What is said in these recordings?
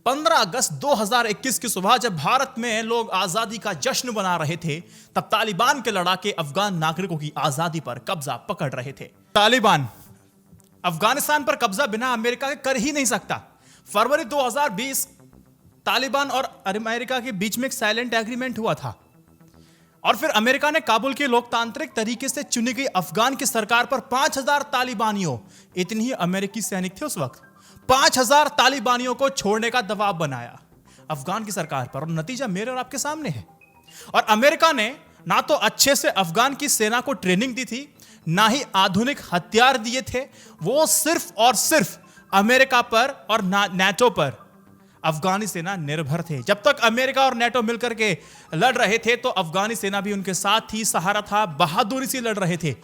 15 अगस्त 2021 की सुबह जब भारत में लोग आजादी का जश्न मना रहे थे, तब तालिबान के लड़ाके अफगान नागरिकों की आजादी पर कब्जा पकड़ रहे थे। तालिबान अफगानिस्तान पर कब्जा बिना अमेरिका के कर ही नहीं सकता। फरवरी 2020 तालिबान और अमेरिका के बीच में एक साइलेंट एग्रीमेंट हुआ था और फिर अमेरिका ने काबुल के लोकतांत्रिक तरीके से चुनी गई अफगान की सरकार पर 5000 तालिबानियों, इतनी ही अमेरिकी सैनिक थे उस वक्त, 5000 तालिबानियों को छोड़ने का दबाव बनाया अफगान की सरकार पर। और नतीजा मेरे और आपके सामने है। और अमेरिका ने ना तो अच्छे से अफगान की सेना को ट्रेनिंग दी थी, ना ही आधुनिक हथियार दिए थे। वो सिर्फ और सिर्फ अमेरिका पर और नाटो पर अफगानी सेना निर्भर थे। जब तक अमेरिका और नाटो मिलकर के लड़ रहे थे तो अफगानी सेना भी उनके साथ थी, सहारा था, बहादुरी से लड़ रहे थे।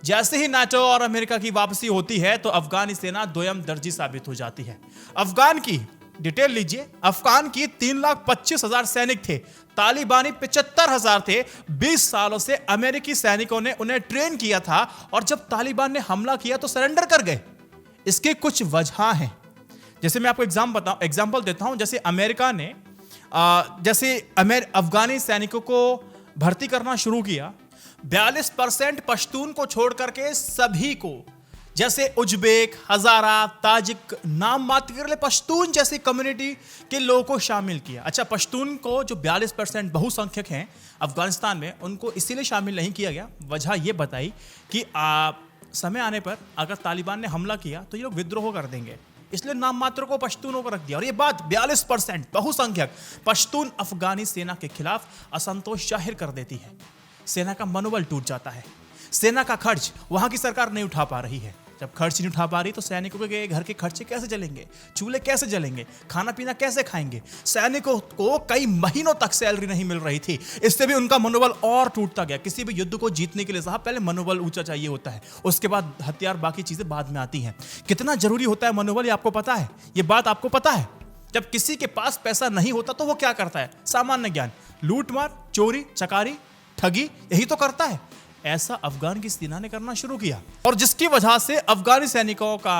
जैसे ही नाटो और अमेरिका की वापसी होती है तो अफगानी सेना दोयम दर्जी साबित हो जाती है। अफगान की डिटेल लीजिए। अफगान की 3,25,000 सैनिक थे, तालिबानी 75,000 थे। 20 सालों से अमेरिकी सैनिकों ने उन्हें ट्रेन किया था और जब तालिबान ने हमला किया तो सरेंडर कर गए। इसके कुछ वजह हैं, जैसे मैं आपको एग्जाम्पल देता हूं। जैसे अमेरिका ने अफगानी सैनिकों को भर्ती करना शुरू किया, 42% पश्तून को छोड़ करके सभी को, जैसे उज्बेक, हजारा, ताजिक, नाम मात्र के लिए पश्तून जैसी कम्युनिटी के लोगों को शामिल किया। अच्छा, पश्तून को जो 42% बहुसंख्यक हैं अफगानिस्तान में, उनको इसीलिए शामिल नहीं किया गया। वजह यह बताई कि समय आने पर अगर तालिबान ने हमला किया तो ये लोग विद्रोह कर देंगे, इसलिए नाम मात्र को पश्तूनों को रख दिया। और ये बात 42% बहुसंख्यक पश्तून अफगानी सेना के खिलाफ असंतोष जाहिर कर देती है। सेना का मनोबल टूट जाता है। सेना का खर्च वहां की सरकार नहीं उठा पा रही है। जब खर्च नहीं उठा पा रही तो सैनिकों के घर के खर्चे कैसे चलेंगे, चूल्हे कैसे जलेंगे, खाना पीना कैसे खाएंगे। सैनिकों को कई महीनों तक सैलरी नहीं मिल रही थी, इससे भी उनका मनोबल और टूटता गया। किसी भी युद्ध को जीतने के लिए साहब पहले मनोबल ऊंचा चाहिए होता है, उसके बाद हथियार, बाकी चीजें बाद में आती हैं। कितना जरूरी होता है मनोबल, ये आपको पता है? ये बात आपको पता है? जब किसी के पास पैसा नहीं होता तो वो क्या करता है? सामान्य ज्ञान, लूट मार, चोरी चकारी, ठगी, यही तो करता है। ऐसा अफगान की सेना ने करना शुरू किया और जिसकी वजह से अफगानी सैनिकों का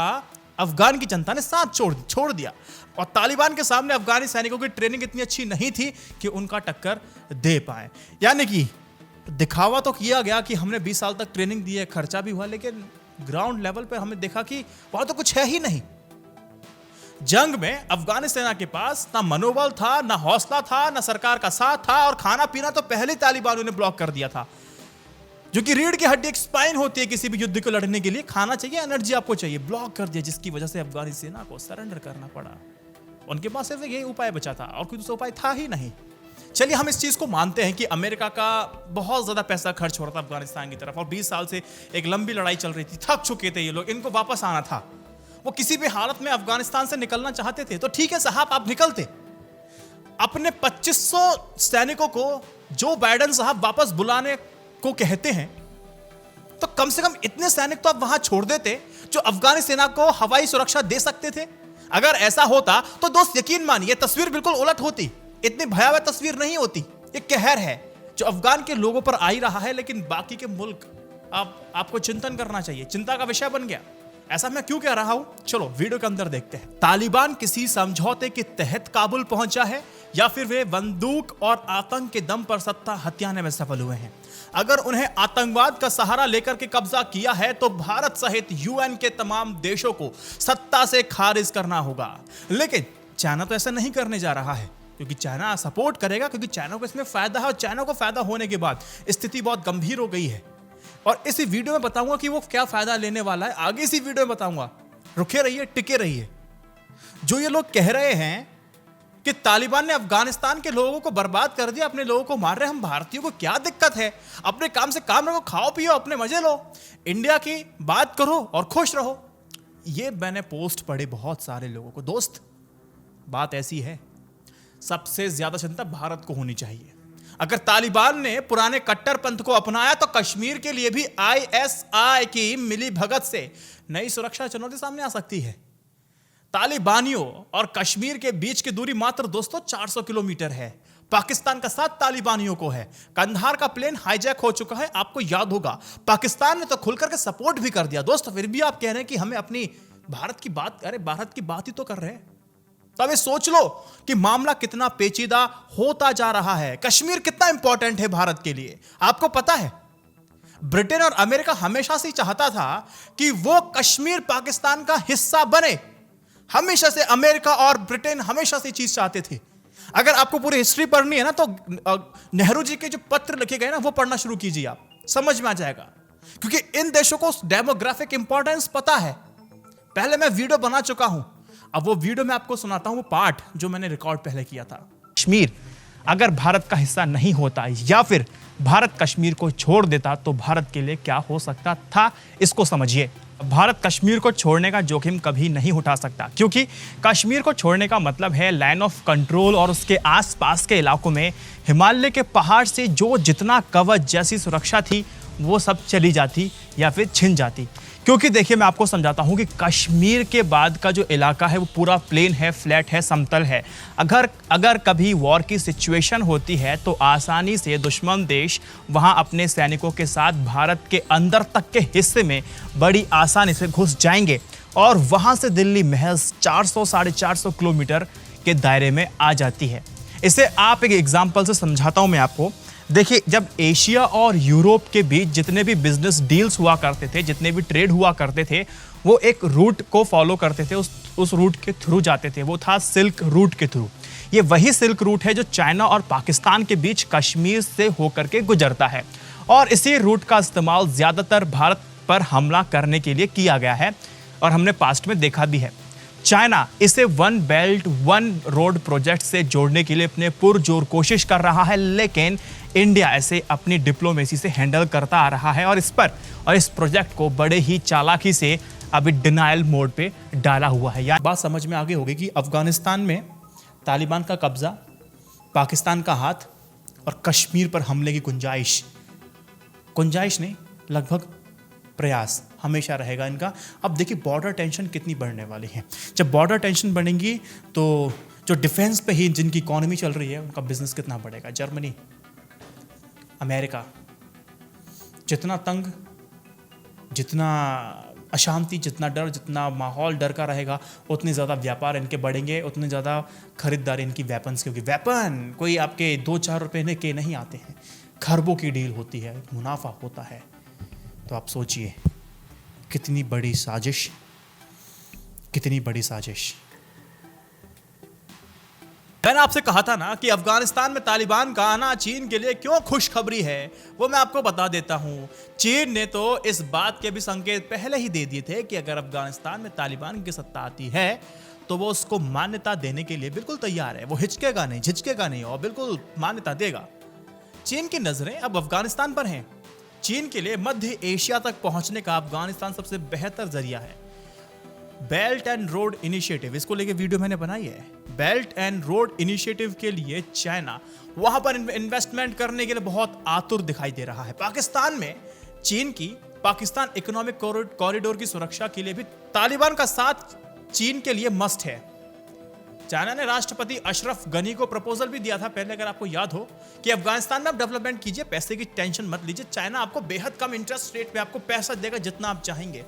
अफगान की जनता ने साथ छोड़ दिया। और तालिबान के सामने अफगानी सैनिकों की ट्रेनिंग इतनी अच्छी नहीं थी कि उनका टक्कर दे पाए। यानी कि दिखावा तो किया गया कि हमने 20 साल तक ट्रेनिंग दी है, खर्चा भी हुआ, लेकिन ग्राउंड लेवल पर हमने देखा कि वहां तो कुछ है ही नहीं। जंग में अफगानी सेना के पास ना मनोबल था, ना हौसला था, ना सरकार का साथ था। और खाना पीना तो पहले तालिबानों ने ब्लॉक कर दिया था, जो कि रीढ़ की हड्डी, एक स्पाइन होती है किसी भी युद्ध को लड़ने के लिए। खाना चाहिए, एनर्जी आपको चाहिए, ब्लॉक कर दिया, जिसकी वजह से अफगानी सेना को सरेंडर करना पड़ा। उनके पास सिर्फ यही उपाय बचा था और कोई दूसरा उपाय था ही नहीं। चलिए हम इस चीज को मानते हैं कि अमेरिका का बहुत ज्यादा पैसा खर्च हो रहा था अफगानिस्तान की तरफ और 20 साल से एक लंबी लड़ाई चल रही थी, थक चुके थे ये लोग, इनको वापस आना था। वो किसी भी हालत में अफगानिस्तान से निकलना चाहते थे। तो ठीक है साहब, आप निकलते। अपने 2500 सैनिकों को जो बाइडेन साहब वापस बुलाने को कहते हैं, तो कम से कम इतने सैनिक तो आप वहां छोड़ देते जो अफगानी सेना को हवाई सुरक्षा दे सकते थे। अगर ऐसा होता तो दोस्त यकीन मानिए तस्वीर बिल्कुल उलट होती, इतनी भयावह तस्वीर नहीं होती। ये कहर है जो अफगान के लोगों पर आ ही रहा है, लेकिन बाकी के मुल्क आपको चिंतन करना चाहिए, चिंता का विषय बन गया। ऐसा मैं क्यों कह रहा हूं, चलो वीडियो के अंदर देखते हैं। तालिबान किसी समझौते के तहत काबुल पहुंचा है या फिर वे बंदूक और आतंक के दम पर सत्ता हथियाने में सफल हुए हैं? अगर उन्हें आतंकवाद का सहारा लेकर के कब्जा किया है तो भारत सहित यूएन के तमाम देशों को सत्ता से खारिज करना होगा। लेकिन चाइना तो ऐसा नहीं करने जा रहा है, क्योंकि चाइना सपोर्ट करेगा, क्योंकि चाइना को इसमें फायदा है। और चाइना को फायदा होने के बाद स्थिति बहुत गंभीर हो गई है और इसी वीडियो में बताऊंगा कि वो क्या फायदा लेने वाला है। आगे इसी वीडियो में बताऊंगा, रुके रहिए, टिके रहिए। जो ये लोग कह रहे हैं कि तालिबान ने अफगानिस्तान के लोगों को बर्बाद कर दिया, अपने लोगों को मार रहे, हम भारतीयों को क्या दिक्कत है? अपने काम से काम रखो, खाओ पियो, अपने मजे लो, इंडिया की बात करो और खुश रहो। ये मैंने पोस्ट पढ़े बहुत सारे लोगों को। दोस्त, बात ऐसी है, सबसे ज्यादा चिंता भारत को होनी चाहिए। अगर तालिबान ने पुराने कट्टरपंथ को अपनाया तो कश्मीर के लिए भी आईएसआई की मिली भगत से नई सुरक्षा चुनौती सामने आ सकती है। तालिबानियों और कश्मीर के बीच की दूरी मात्र दोस्तों 400 किलोमीटर है। पाकिस्तान का साथ तालिबानियों को है। कंधार का प्लेन हाईजैक हो चुका है, आपको याद होगा। पाकिस्तान ने तो खुलकर के सपोर्ट भी कर दिया। दोस्त, फिर भी आप कह रहे हैं कि हमें अपनी भारत की बात, अरे भारत की बात ही तो कर रहे हैं, तो अभी सोच लो कि मामला कितना पेचीदा होता जा रहा है। कश्मीर कितना इंपॉर्टेंट है भारत के लिए, आपको पता है। ब्रिटेन और अमेरिका हमेशा से चाहता था कि वो कश्मीर पाकिस्तान का हिस्सा बने। हमेशा से अमेरिका और ब्रिटेन हमेशा से चीज चाहते थे। अगर आपको पूरी हिस्ट्री पढ़नी है ना, तो नेहरू जी के जो पत्र लिखे गए ना, वो पढ़ना शुरू कीजिए, आप समझ में आ जाएगा। क्योंकि इन देशों को डेमोग्राफिक इंपॉर्टेंस पता है। पहले मैं वीडियो बना चुका हूं, अब वो वीडियो मैं आपको सुनाता हूं, वो पार्ट जो मैंने रिकॉर्ड पहले किया था। कश्मीर अगर भारत का हिस्सा नहीं होता या फिर भारत कश्मीर को छोड़ देता तो भारत के लिए क्या हो सकता था, इसको समझिए। भारत कश्मीर को छोड़ने का जोखिम कभी नहीं उठा सकता, क्योंकि कश्मीर को छोड़ने का मतलब है लाइन ऑफ कंट्रोल और उसके आसपास के इलाकों में हिमालय के पहाड़ से जो जितना कवच जैसी सुरक्षा थी वो सब चली जाती या फिर छिन जाती। क्योंकि देखिए, मैं आपको समझाता हूं कि कश्मीर के बाद का जो इलाका है वो पूरा प्लेन है, फ्लैट है, समतल है। अगर कभी वॉर की सिचुएशन होती है तो आसानी से दुश्मन देश वहां अपने सैनिकों के साथ भारत के अंदर तक के हिस्से में बड़ी आसानी से घुस जाएंगे और वहां से दिल्ली महज 400-450 किलोमीटर के दायरे में आ जाती है। इसे आप एक एग्जाम्पल से समझाता हूं मैं आपको। देखिए, जब एशिया और यूरोप के बीच जितने भी बिजनेस डील्स हुआ करते थे, जितने भी ट्रेड हुआ करते थे, वो एक रूट को फॉलो करते थे, उस रूट के थ्रू जाते थे। वो था सिल्क रूट के थ्रू। ये वही सिल्क रूट है जो चाइना और पाकिस्तान के बीच कश्मीर से होकर के गुजरता है और इसी रूट का इस्तेमाल ज़्यादातर भारत पर हमला करने के लिए किया गया है और हमने पास्ट में देखा भी है। चाइना इसे one belt one road project से जोड़ने के लिए अपने पुरजोर कोशिश कर रहा है, लेकिन इंडिया ऐसे अपनी डिप्लोमेसी से हैंडल करता आ रहा है और इस प्रोजेक्ट को बड़े ही चालाकी से अभी डिनायल मोड पे डाला हुआ है। बात समझ में आगे होगी कि अफगानिस्तान में तालिबान का कब्जा, पाकिस्तान का हाथ और कश्मीर पर हमले की गुंजाइश नहीं, लगभग प्रयास हमेशा रहेगा इनका। अब देखिए बॉर्डर टेंशन कितनी बढ़ने वाली है। जब बॉर्डर टेंशन बढ़ेंगी तो जो डिफेंस पे ही जिनकी इकोनॉमी चल रही है उनका बिजनेस कितना बढ़ेगा। जर्मनी, अमेरिका, जितना तंग, जितना अशांति, जितना डर, जितना माहौल डर का रहेगा, उतने ज़्यादा व्यापार इनके बढ़ेंगे, उतने ज़्यादा खरीदारी इनकी वेपन्स की होगी। वेपन कोई आपके 2-4 रुपये के नहीं आते हैं, खरबों की डील होती है, मुनाफा होता है। तो आप सोचिए कितनी बड़ी साजिश। मैंने आपसे कहा था ना कि अफगानिस्तान में तालिबान का आना चीन के लिए क्यों खुशखबरी है, वो मैं आपको बता देता हूं। चीन ने तो इस बात के भी संकेत पहले ही दे दिए थे कि अगर अफगानिस्तान में तालिबान की सत्ता आती है तो वो उसको मान्यता देने के लिए बिल्कुल तैयार है। वो हिचकेगा नहीं और बिल्कुल मान्यता देगा। चीन की नजरें अब अफगानिस्तान पर हैं। चीन के लिए मध्य एशिया तक पहुंचने का अफगानिस्तान सबसे बेहतर जरिया है। बेल्ट एंड रोड इनिशिएटिव, इसको लेके वीडियो मैंने बनाई है। बेल्ट एंड रोड इनिशिएटिव के लिए चाइना वहां पर इन्वेस्टमेंट करने के लिए बहुत आतुर दिखाई दे रहा है। पाकिस्तान में चीन की पाकिस्तान इकोनॉमिक कॉरिडोर की सुरक्षा के लिए भी तालिबान का साथ चीन के लिए मस्ट है। चाइना ने राष्ट्रपति अशरफ गनी को प्रपोजल भी दिया था पहले, अगर आपको याद हो, कि अफगानिस्तान में आप डेवलपमेंट कीजिए, पैसे की टेंशन मत लीजिए, चाइना आपको बेहद कम इंटरेस्ट रेट पे आपको पैसा देगा, जितना आप चाहेंगे,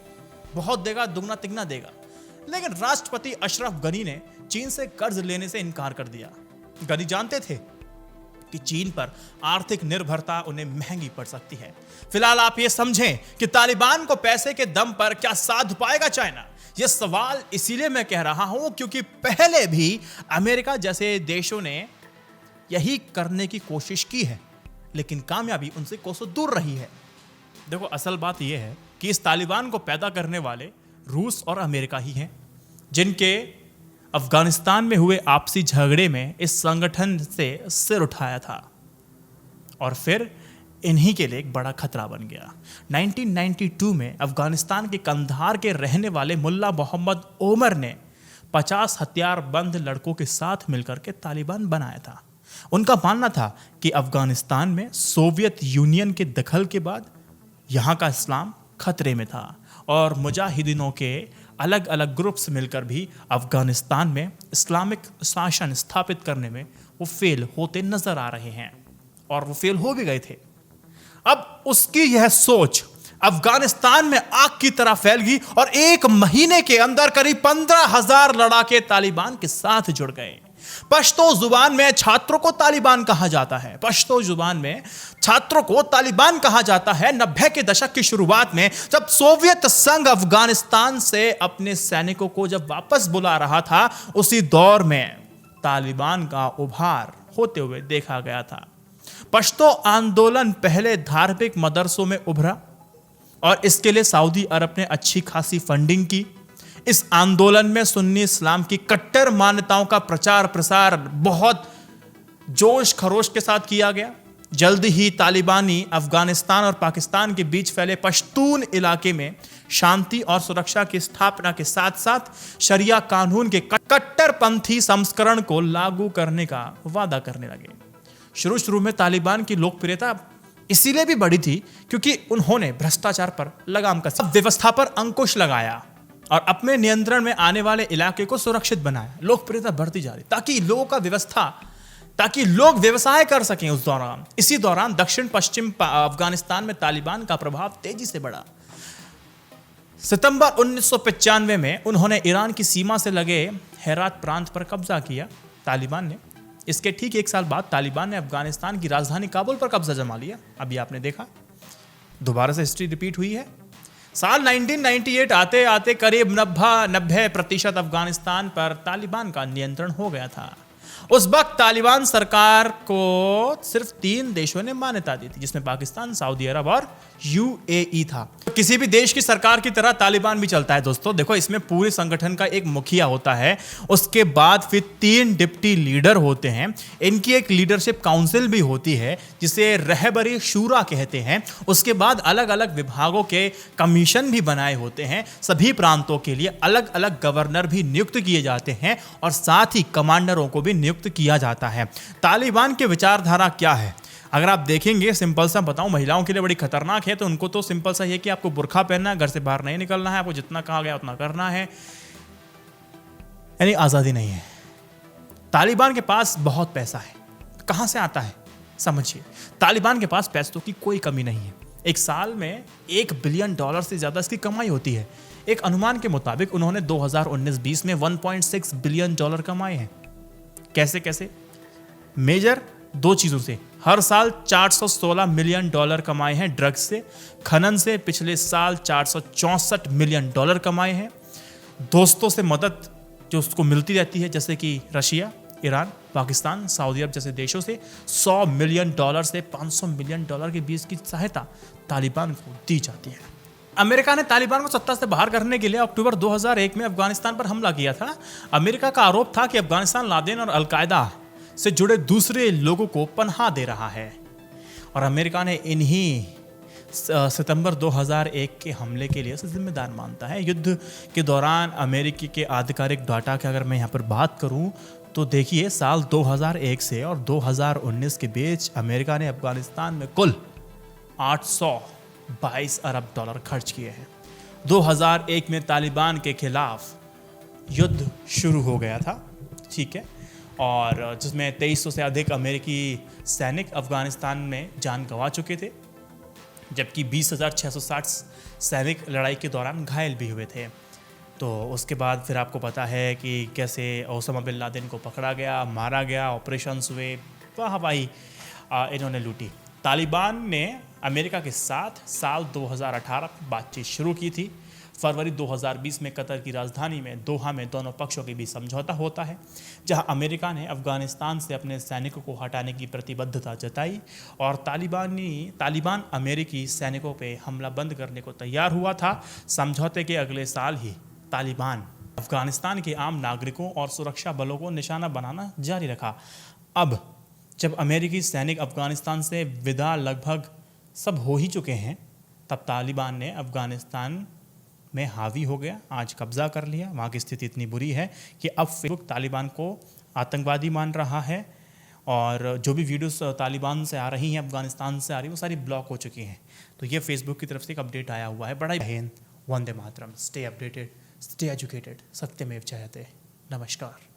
बहुत देगा, दुगना तिगना देगा। लेकिन राष्ट्रपति अशरफ गनी ने चीन से कर्ज लेने से इनकार कर दिया। गनी जानते थे कि चीन पर आर्थिक निर्भरता उन्हें महंगी पड़ सकती है। फिलहाल आप ये समझें कि तालिबान को पैसे के दम पर क्या साध पाएगा चाइना। यह सवाल इसीलिए मैं कह रहा हूं क्योंकि पहले भी अमेरिका जैसे देशों ने यही करने की कोशिश की है, लेकिन कामयाबी उनसे कोसों दूर रही है। देखो, असल बात यह है कि इस तालिबान को पैदा करने वाले रूस और अमेरिका ही हैं, जिनके अफगानिस्तान में हुए आपसी झगड़े में इस संगठन से सिर उठाया था और फिर इन्हीं के लिए एक बड़ा खतरा बन गया। 1992 में अफगानिस्तान के कंधार के रहने वाले मुल्ला मोहम्मद ओमर ने 50 हथियारबंद लड़कों के साथ मिलकर के तालिबान बनाया था। उनका मानना था कि अफगानिस्तान में सोवियत यूनियन के दखल के बाद यहाँ का इस्लाम खतरे में था और मुजाहिदीनों के अलग अलग ग्रुप्स मिलकर भी अफगानिस्तान में इस्लामिक शासन स्थापित करने में वो फेल होते नजर आ रहे हैं और वो फेल हो भी गए थे। अब उसकी यह सोच अफगानिस्तान में आग की तरह फैल गई और एक महीने के अंदर करीब 15,000 लड़ाके तालिबान के साथ जुड़ गए। पश्तो जुबान में छात्रों को तालिबान कहा जाता है। पश्तो जुबान में छात्रों को तालिबान कहा जाता है। 90 के दशक की शुरुआत में जब सोवियत संघ अफगानिस्तान से अपने सैनिकों को जब वापस बुला रहा था, उसी दौर में तालिबान का उभार होते हुए देखा गया था। पश्तो आंदोलन पहले धार्मिक मदरसों में उभरा और इसके लिए सऊदी अरब ने अच्छी खासी फंडिंग की। इस आंदोलन में सुन्नी इस्लाम की कट्टर मान्यताओं का प्रचार प्रसार बहुत जोश खरोश के साथ किया गया। जल्द ही तालिबानी अफगानिस्तान और पाकिस्तान के बीच फैले पश्तून इलाके में शांति और सुरक्षा की स्थापना के साथ साथ शरिया कानून के कट्टरपंथी संस्करण को लागू करने का वादा करने लगे। शुरू में तालिबान की लोकप्रियता इसीलिए भी बढ़ी थी क्योंकि उन्होंने भ्रष्टाचार पर लगाम कसी, व्यवस्था पर अंकुश लगाया और अपने नियंत्रण में आने वाले इलाके को सुरक्षित बनाया। लोकप्रियता बढ़ती जा रही ताकि लोग व्यवसाय कर सकें उस दौरान। इसी दौरान दक्षिण पश्चिम अफगानिस्तान में तालिबान का प्रभाव तेजी से बढ़ा। सितंबर 1995 में उन्होंने ईरान की सीमा से लगे हेरात प्रांत पर कब्जा किया तालिबान ने। इसके ठीक एक साल बाद तालिबान ने अफगानिस्तान की राजधानी काबुल पर कब्जा जमा लिया। अभी आपने देखा दोबारा से हिस्ट्री रिपीट हुई है। साल 1998 आते आते करीब 90% अफगानिस्तान पर तालिबान का नियंत्रण हो गया था। उस वक्त तालिबान सरकार को सिर्फ 3 देशों ने मान्यता दी थी, जिसमें पाकिस्तान, सऊदी अरब और यूएई था। किसी भी देश की सरकार की तरह तालिबान भी चलता है दोस्तों। देखो, इसमें पूरे संगठन का एक मुखिया होता है, उसके बाद फिर 3 डिप्टी लीडर होते हैं। इनकी एक लीडरशिप काउंसिल भी होती है जिसे रहबरी शूरा कहते हैं। उसके बाद अलग अलग विभागों के कमीशन भी बनाए होते हैं। सभी प्रांतों के लिए अलग अलग गवर्नर भी नियुक्त किए जाते हैं और साथ ही कमांडरों को भी नियुक्त किया जाता है। तालिबान की विचारधारा क्या है अगर आप देखेंगे, सिंपल सा बताऊं, महिलाओं के लिए बड़ी खतरनाक है। तो उनको तो सिंपल सा ये कि आपको बुर्का पहनना है, घर से बाहर नहीं निकलना है, आपको जितना कहा गया उतना करना है, यानी आज़ादी नहीं है। तालिबान के पास बहुत पैसा है। कहां से आता है समझिए। तालिबान के पास पैसों की कोई कमी नहीं है। एक साल में $1 बिलियन से ज्यादा इसकी कमाई होती है। एक अनुमान के मुताबिक उन्होंने 2019-20 में $1.6 बिलियन कमाए हैं। कैसे कैसे? मेजर 2 चीजों से। हर साल $416 मिलियन कमाए हैं ड्रग्स से। खनन से पिछले साल $464 मिलियन कमाए हैं। दोस्तों से मदद जो उसको मिलती रहती है, जैसे कि रशिया, ईरान, पाकिस्तान, सऊदी अरब जैसे देशों से $100 मिलियन से $500 मिलियन के बीच की सहायता तालिबान को दी जाती है। अमेरिका ने तालिबान को सत्ता से बाहर करने के लिए अक्टूबर 2001 में अफगानिस्तान पर हमला किया था। अमेरिका का आरोप था कि अफगानिस्तान लादेन और अलकायदा से जुड़े दूसरे लोगों को पनाह दे रहा है और अमेरिका ने इन्हीं सितंबर 2001 के हमले के लिए जिम्मेदार मानता है। युद्ध के दौरान अमेरिकी के आधिकारिक डाटा की अगर मैं यहाँ पर बात करूँ तो देखिए, साल 2001 से और 2019 के बीच अमेरिका ने अफगानिस्तान में कुल $822 अरब खर्च किए हैं। 2001 में तालिबान के खिलाफ युद्ध शुरू हो गया था, ठीक है, और जिसमें 2300 से अधिक अमेरिकी सैनिक अफगानिस्तान में जान गंवा चुके थे, जबकि 20,660 सैनिक लड़ाई के दौरान घायल भी हुए थे। तो उसके बाद फिर आपको पता है कि कैसे ओसामा बिन लादेन को पकड़ा गया, मारा गया, ऑपरेशंस हुए, वाहवाही इन्होंने लूटी। तालिबान ने अमेरिका के साथ साल 2018 बातचीत शुरू की थी। फरवरी 2020 में कतर की राजधानी में दोहा में दोनों पक्षों के बीच समझौता होता है, जहां अमेरिका ने अफगानिस्तान से अपने सैनिकों को हटाने की प्रतिबद्धता जताई और तालिबान अमेरिकी सैनिकों पे हमला बंद करने को तैयार हुआ था। समझौते के अगले साल ही तालिबान अफगानिस्तान के आम नागरिकों और सुरक्षा बलों को निशाना बनाना जारी रखा। अब जब अमेरिकी सैनिक अफगानिस्तान से विदा लगभग सब हो ही चुके हैं, तब तालिबान ने अफगानिस्तान में हावी हो गया, आज कब्जा कर लिया। वहाँ की स्थिति इतनी बुरी है कि अब फेसबुक तालिबान को आतंकवादी मान रहा है और जो भी वीडियोस तालिबान से आ रही हैं, अफगानिस्तान से आ रही हैं, वो सारी ब्लॉक हो चुकी हैं। तो ये फेसबुक की तरफ से एक अपडेट आया हुआ है। बड़ा ही Vande Mataram. Stay updated, stay educated, सत्यमेव जयते। नमस्कार।